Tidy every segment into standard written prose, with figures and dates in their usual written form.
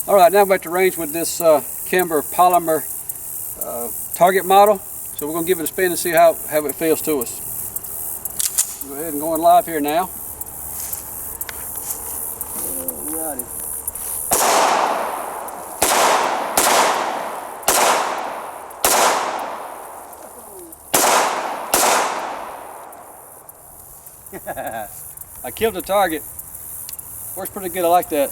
Alright, now I'm at the range with this Kimber polymer target model. So we're going to give it a spin and see how it feels to us. Go ahead and go in live here now. Alrighty. I killed the target. Works pretty good, I like that.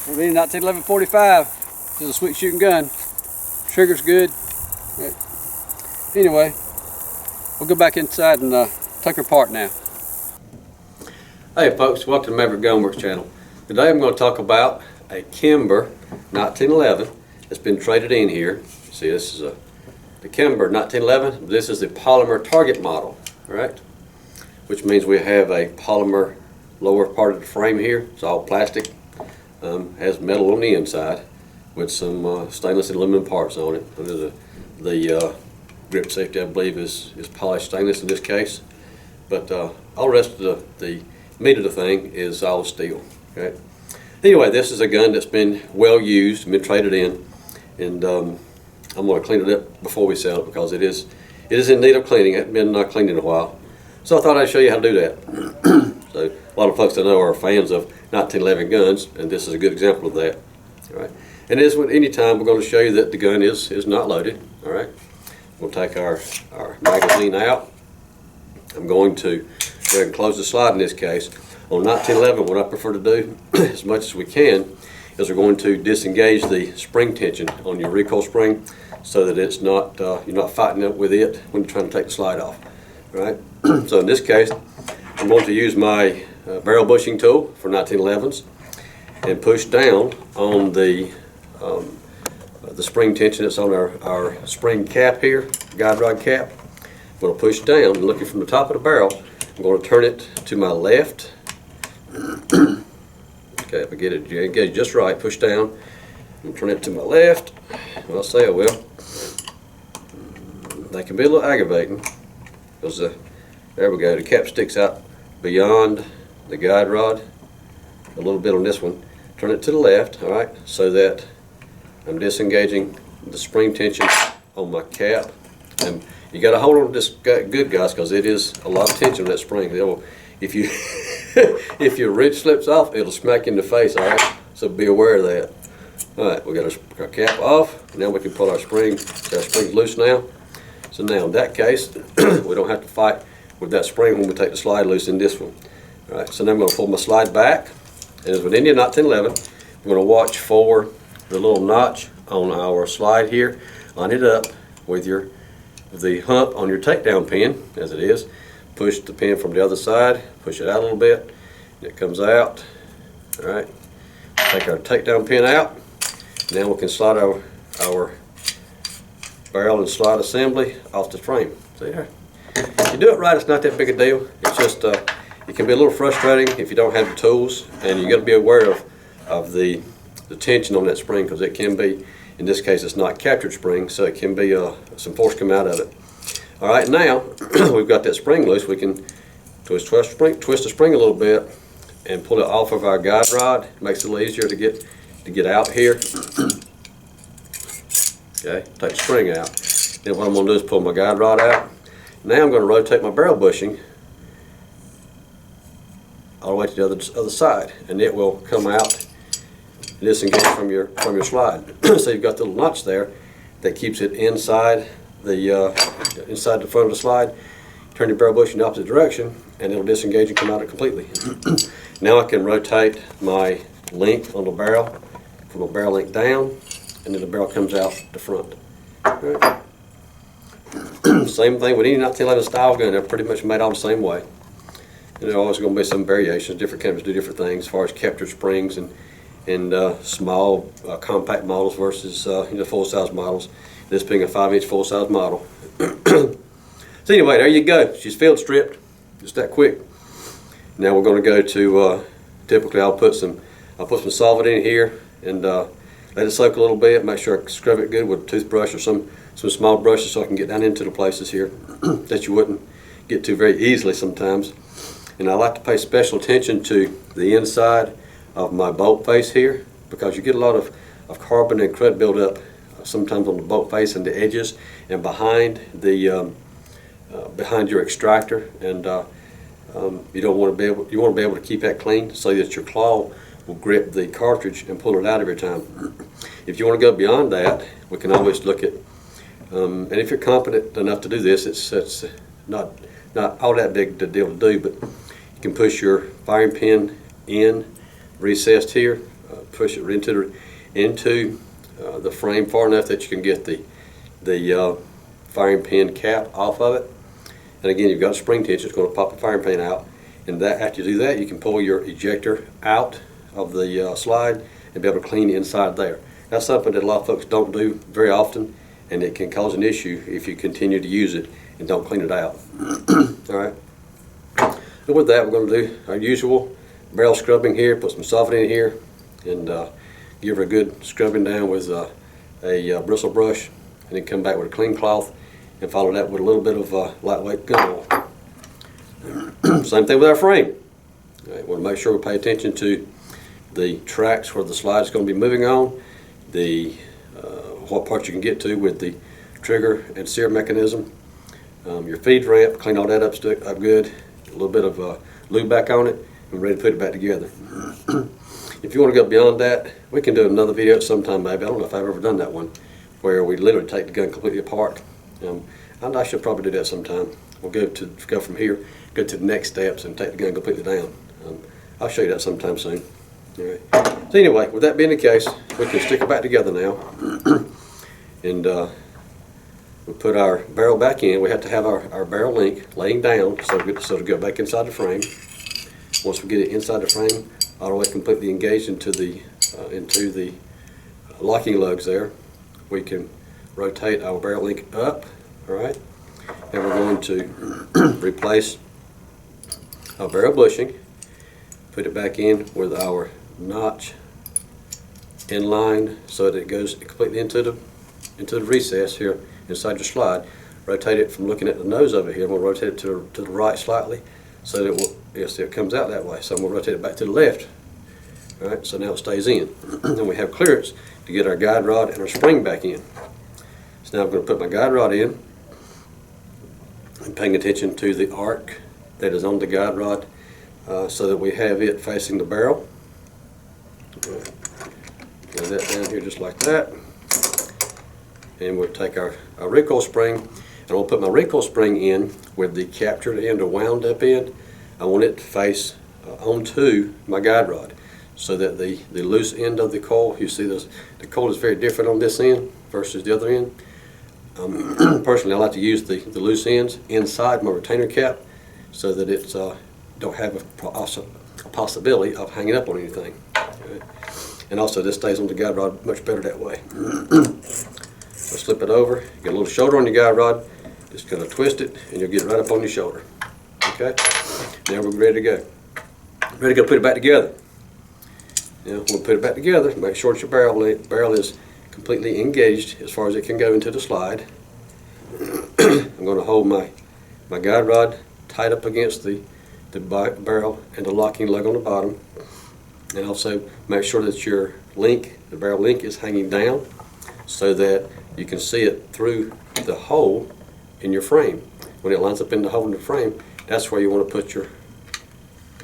Maybe 1911-45. This is a sweet shooting gun. Trigger's good. Yeah. Anyway, we'll go back inside and take her apart now. Hey folks, welcome to Maverick Gunworks channel. Today I'm going to talk about a Kimber 1911 that's been traded in here. See, this is the Kimber 1911. This is the polymer target model, right? Which means we have a polymer lower part of the frame here. It's all plastic. Has metal on the inside with some stainless and aluminum parts on it. Under the grip safety, I believe, is polished stainless in this case. But all the rest of the meat of the thing is all steel. Okay. Anyway, this is a gun that's been well used, been traded in, and I'm going to clean it up before we sell it because it is in need of cleaning. It hasn't been cleaned in a while. So I thought I'd show you how to do that. So a lot of folks I know are fans of 1911 guns, and this is a good example of that. All right. And as with any time, we're going to show you that the gun is not loaded. All right. We'll take our magazine out. I'm going to go ahead and close the slide in this case. On 1911, what I prefer to do, as much as we can, is we're going to disengage the spring tension on your recoil spring so that it's not you're not fighting up with it when you're trying to take the slide off. All right. So in this case, I'm going to use my barrel bushing tool for 1911s and push down on the spring tension that's on our spring cap here, guide rod cap. I'm going to push down, and looking from the top of the barrel, I'm going to turn it to my left. Okay, if I get it engaged just right, push down and turn it to my left. Well, I'll say I will. They can be a little aggravating because there we go, the cap sticks out beyond the guide rod a little bit on this one. Turn it to the left, all right, so that I'm disengaging the spring tension on my cap. And you got to hold on to this good, guys, because it is a lot of tension on that spring. If you if your wrench slips off, it'll smack you in the face, all right? So be aware of that. All right, we got our cap off. Now we can pull our spring. Our spring's loose now. So now in that case, we don't have to fight with that spring when we take the slide loose in this one. All right, so now I'm going to pull my slide back. And as with any 1911, I'm going to watch for the little notch on our slide here. Line it up with the hump on your takedown pin, as it is. Push the pin from the other side, push it out a little bit, and it comes out. All right, take our takedown pin out. Now we can slide our barrel and slide assembly off the frame. See there? If you do it right, it's not that big a deal. It's just it can be a little frustrating if you don't have the tools, and you got to be aware of the tension on that spring, because it can be, in this case, it's not captured spring, so it can be some force come out of it. All right, now we've got that spring loose. We can twist the spring a little bit and pull it off of our guide rod. It makes it a little easier to get out here. Okay, take the spring out. Then what I'm going to do is pull my guide rod out. Now I'm going to rotate my barrel bushing all the way to the other side, and it will come out and disengage from your slide. So you've got the little notch there that keeps it inside the front of the slide. Turn your barrel bushing in the opposite direction, and it'll disengage and come out completely. Now I can rotate my length on the barrel from the barrel length down, and then the barrel comes out the front. Right. Same thing with any 1911 style gun. They're pretty much made all the same way. And there are always going to be some variations. Different companies do different things as far as captured springs and small compact models versus full-size models. This being a 5-inch full-size model. So anyway, there you go. She's field stripped, just that quick. Now we're going to go to typically I'll put some solvent in here and let it soak a little bit. Make sure I scrub it good with a toothbrush or some small brushes so I can get down into the places here that you wouldn't get to very easily sometimes. And I like to pay special attention to the inside of my bolt face here. because you get a lot of carbon and crud buildup sometimes on the bolt face and the edges and behind the behind your extractor, and you don't want to be able, you want to be able to keep that clean so that your claw will grip the cartridge and pull it out every time. If you want to go beyond that, we can always look at, and if you're competent enough to do this, it's not all that big a deal to do, but you can push your firing pin in, recessed here, push it into the frame far enough that you can get the firing pin cap off of it. And again, you've got a spring tension, it's going to pop the firing pin out. And that, after you do that, you can pull your ejector out of the slide and be able to clean inside there. That's something that a lot of folks don't do very often, and it can cause an issue if you continue to use it and don't clean it out. All right. So with that, we're going to do our usual barrel scrubbing here, put some softening in here, and give her a good scrubbing down with a bristle brush, and then come back with a clean cloth and follow that with a little bit of lightweight gun oil. Same thing with our frame. All right, we want to make sure we pay attention to the tracks where the slide is going to be moving on, the what parts you can get to with the trigger and sear mechanism, your feed ramp, clean all that up good, a little bit of lube back on it, and ready to put it back together. If you want to go beyond that, we can do another video sometime maybe. I don't know if I've ever done that one, where we literally take the gun completely apart. And I should probably do that sometime. We'll go from here, go to the next steps, and take the gun completely down. I'll show you that sometime soon. All right. So anyway, with that being the case, we can stick it back together now, and we'll put our barrel back in. We have to have our barrel link laying down so to go back inside the frame. Once we get it inside the frame, all the way completely engaged into the locking lugs there, we can rotate our barrel link up, all right, and we're going to replace our barrel bushing, put it back in with our notch in line so that it goes completely into the recess here inside your slide. Rotate it from looking at the nose over here. We'll rotate it to the right slightly so that it comes out that way. So we'll rotate it back to the left. All right, so now it stays in. Then we have clearance to get our guide rod and our spring back in. So now I'm going to put my guide rod in and paying attention to the arc that is on the guide rod so that we have it facing the barrel. Lay that down here just like that. And we'll take our recoil spring, and we'll put my recoil spring in with the captured end or wound up end. I want it to face onto my guide rod so that the loose end of the coil, you see the coil is very different on this end versus the other end. Personally, I like to use the loose ends inside my retainer cap so that it's don't have a possibility of hanging up on anything. Okay. And also this stays on the guide rod much better that way. So slip it over, get a little shoulder on your guide rod, just kind of twist it and you'll get it right up on your shoulder. Okay, now we're ready to go. Ready to go put it back together. Now we'll put it back together, make sure that your barrel is completely engaged as far as it can go into the slide. I'm going to hold my guide rod tight up against the barrel and the locking lug on the bottom, and also make sure that your link, the barrel link, is hanging down so that you can see it through the hole in your frame. When it lines up in the hole in the frame, that's where you want to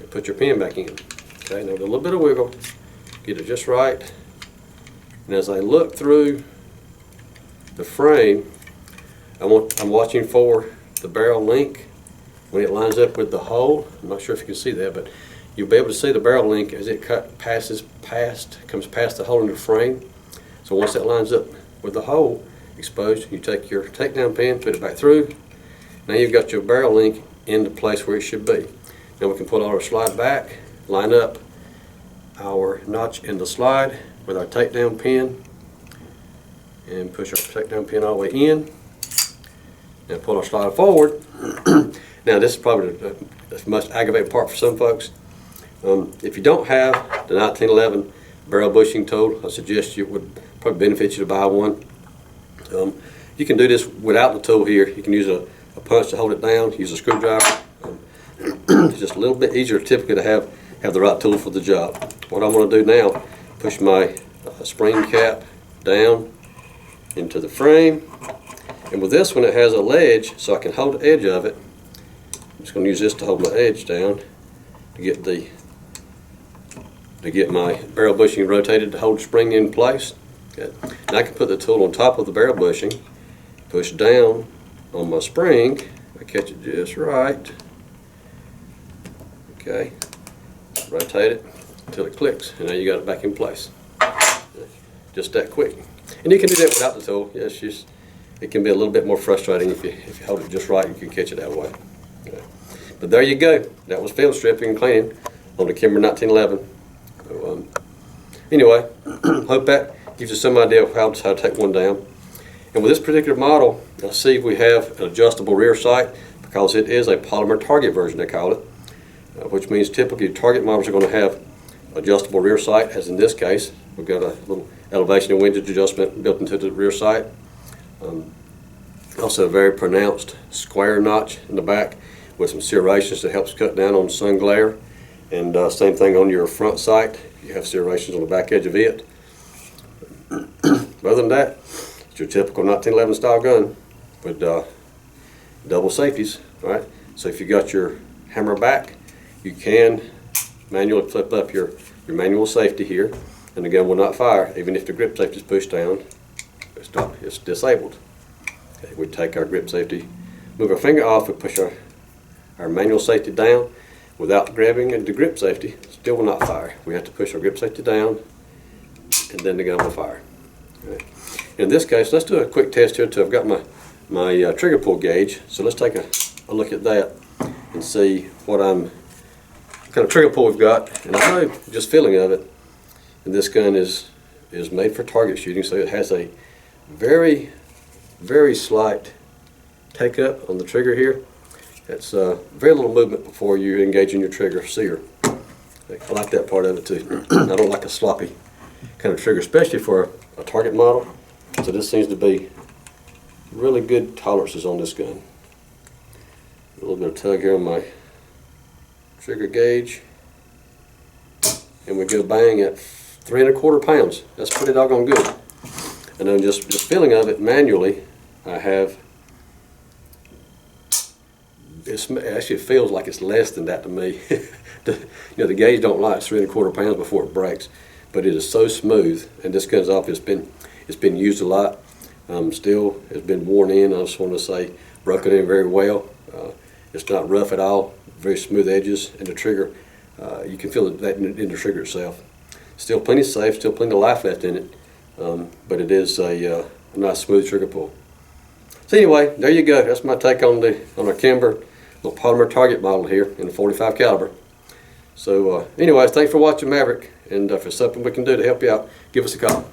put your pin back in. Okay, now with a little bit of wiggle, get it just right. And as I look through the frame, I'm watching for the barrel link when it lines up with the hole. I'm not sure if you can see that, but you'll be able to see the barrel link as it comes past the hole in the frame. So once that lines up with the hole exposed, you take your takedown pin, put it back through. Now you've got your barrel link in the place where it should be. Now we can pull our slide back, line up our notch in the slide with our takedown pin, and push our takedown pin all the way in, and pull our slide forward. Now this is probably the most aggravating part for some folks. If you don't have the 1911 barrel bushing tool, I suggest it would probably benefit you to buy one. You can do this without the tool here. You can use a punch to hold it down, use a screwdriver. It's just a little bit easier typically to have the right tool for the job. What I'm going to do now, push my spring cap down into the frame. And with this one, it has a ledge, so I can hold the edge of it. I'm just going to use this to hold my edge down to get my barrel bushing rotated to hold the spring in place. Okay. Now I can put the tool on top of the barrel bushing, push down on my spring. I catch it just right. Okay, rotate it until it clicks, and now you got it back in place. Just that quick. And you can do that without the tool. Yes, just it can be a little bit more frustrating if you hold it just right. You can catch it that way. Okay. But there you go. That was film stripping and cleaning on the Kimber 1911. So, anyway, hope that gives you some idea of how to take one down. And with this particular model, I see we have an adjustable rear sight because it is a polymer target version, they call it, which means typically target models are going to have adjustable rear sight, as in this case. We've got a little elevation and windage adjustment built into the rear sight. Also a very pronounced square notch in the back with some serrations that helps cut down on sun glare. And same thing on your front sight. You have serrations on the back edge of it. Other than that, it's your typical 1911 style gun with double safeties. All right. So if you got your hammer back, you can manually flip up your manual safety here, and the gun will not fire even if the grip safety is pushed down. It's disabled. Okay, we take our grip safety, move our finger off, we push our manual safety down without grabbing the grip safety, still will not fire. We have to push our grip safety down, and then the gun will fire. Okay. In this case, let's do a quick test here too. I've got my trigger pull gauge, so let's take a look at that and see what kind of trigger pull we've got. And I know just feeling of it, and this gun is made for target shooting, so it has a very, very slight take up on the trigger here. It's very little movement before you engage in your trigger sear. I like that part of it too. I don't like a sloppy kind of trigger, especially for a target model. So this seems to be really good tolerances on this gun. A little bit of tug here on my trigger gauge, and we go bang at 3 1/4 pounds. That's pretty doggone good. And then just feeling of it manually, I have. It actually feels like it's less than that to me. The gauge don't lie. It's 3 1/4 pounds before it breaks, but it is so smooth. And this gun's off. It's been used a lot. Still, it's been worn in. I just want to say, broken in very well. It's not rough at all. Very smooth edges, and the trigger, you can feel that in the trigger itself. Still plenty safe. Still plenty of life left in it. But it is a nice smooth trigger pull. So anyway, there you go. That's my take on our Kimber little polymer target model here in the .45 caliber. So anyways, thanks for watching Maverick, and if there's something we can do to help you out, give us a call.